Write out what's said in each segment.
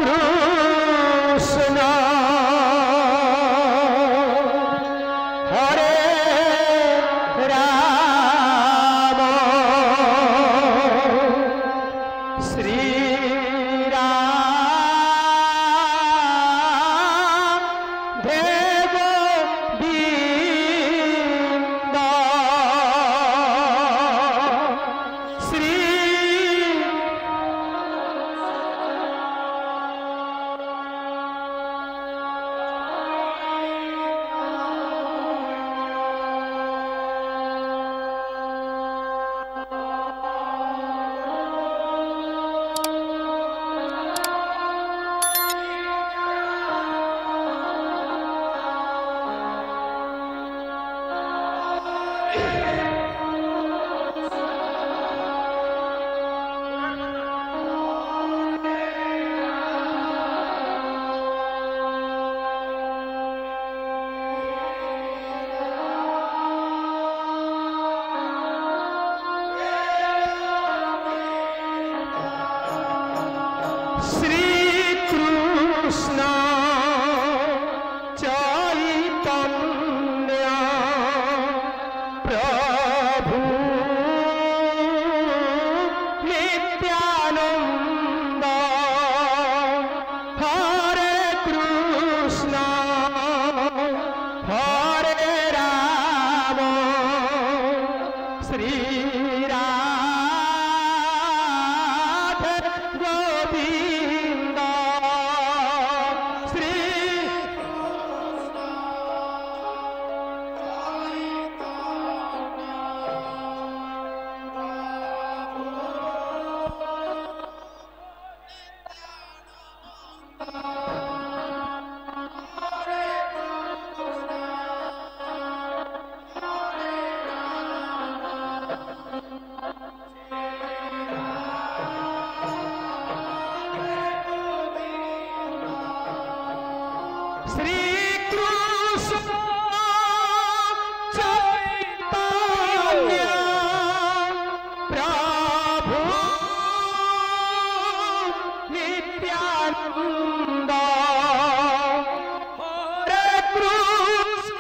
Krishna Hare Ram Shri Ram Dev Bind Shri Shri Krishna Chaitanya Prabhu Nityanand Hare Krishna Hare Ram Shri Radhe Govind Shri Shri Krishna Chaitanya Prabhu Nityanand Hare Krishna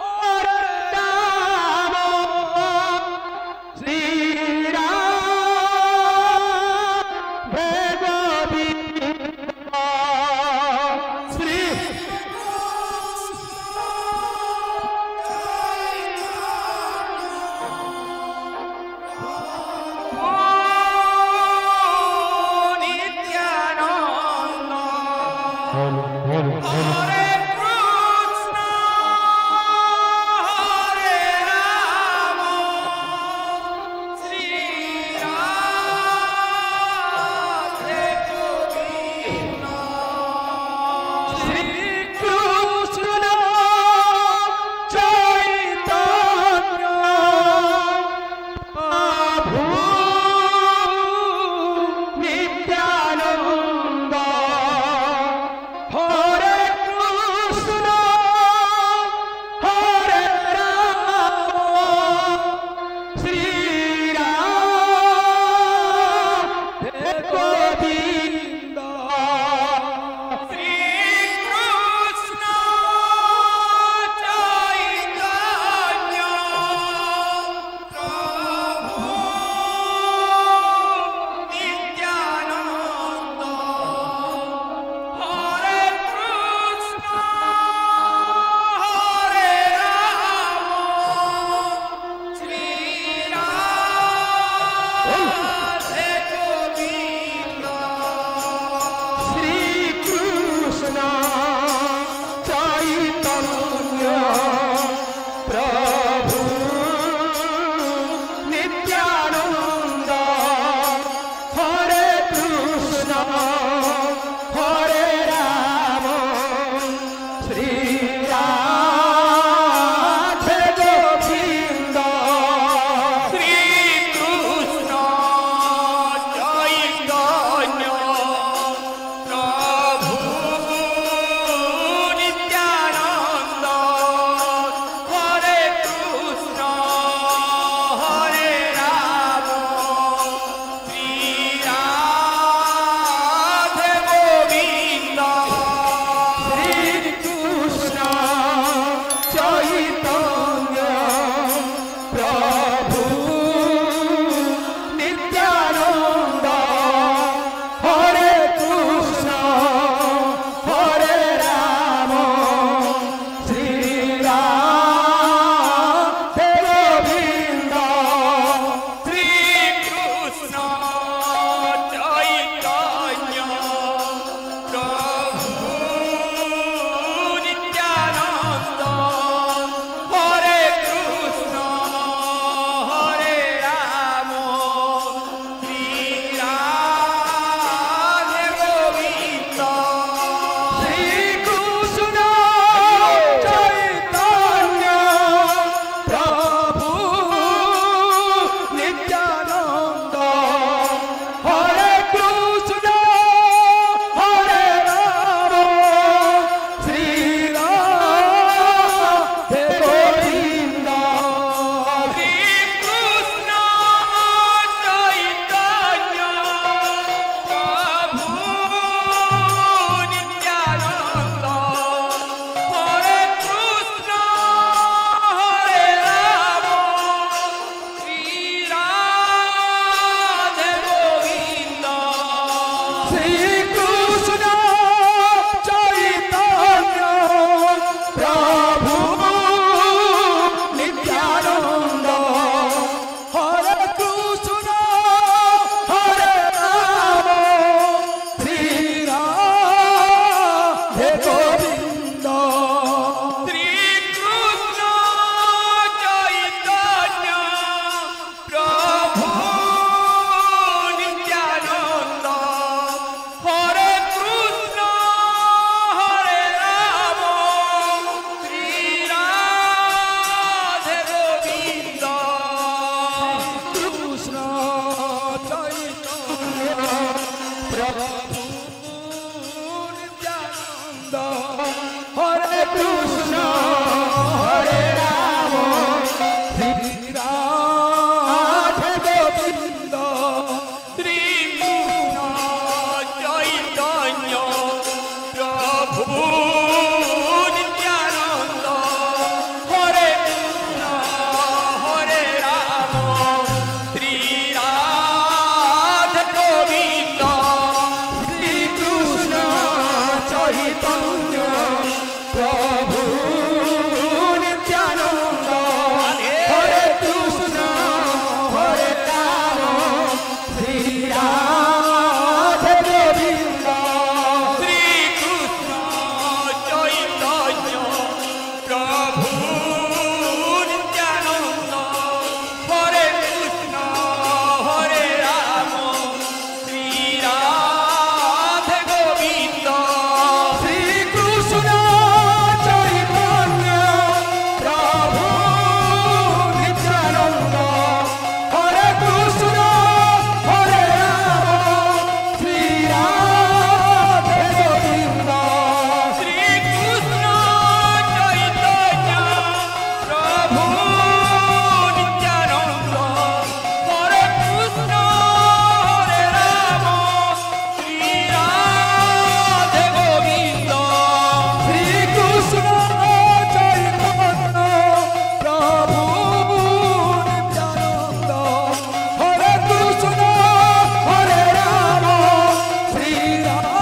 Hare Ram Shri Radhe Govind Shri Nityanand Hare Krishna Hare Ram Shri Radhe Govind Shri Krishna Chaitanya Prabhu Nityanand Hare Krishna Shri Krishna Chaitanya Prabhu Nityananda Hare Krishna Hare Ram Shri Radhe Govinda Shri Krishna Chaitanya Prabhu Nityananda Hare Krishna Hare Ram Shri Radhe Govinda Krishna Chaitanya Prabhu Nityananda Hare Krishna Hare Ram Shri Radhe Govinda Shri Krishna Chaitanya Prabhu Nityananda Hare Krishna Hare Ram Shri Radhe Govinda Shri Krishna Chaitanya Prabhu Nityananda Hare Krishna Hare Ram Shri Radhe Govinda Shri Krishna Chaitanya Prabhu Nityananda Hare Krishna Hare Ram Shri Radhe Govinda Shri Krishna Chaitanya Prabhu Nityananda Hare Krishna Hare Ram Shri Radhe Govinda Shri Krishna Chaitanya Prabhu Nityananda Hare Krishna Hare Ram Shri Radhe Govinda Shri Krishna Chaitanya Prabhu Nityananda Hare Krishna Hare Ram Shri Radhe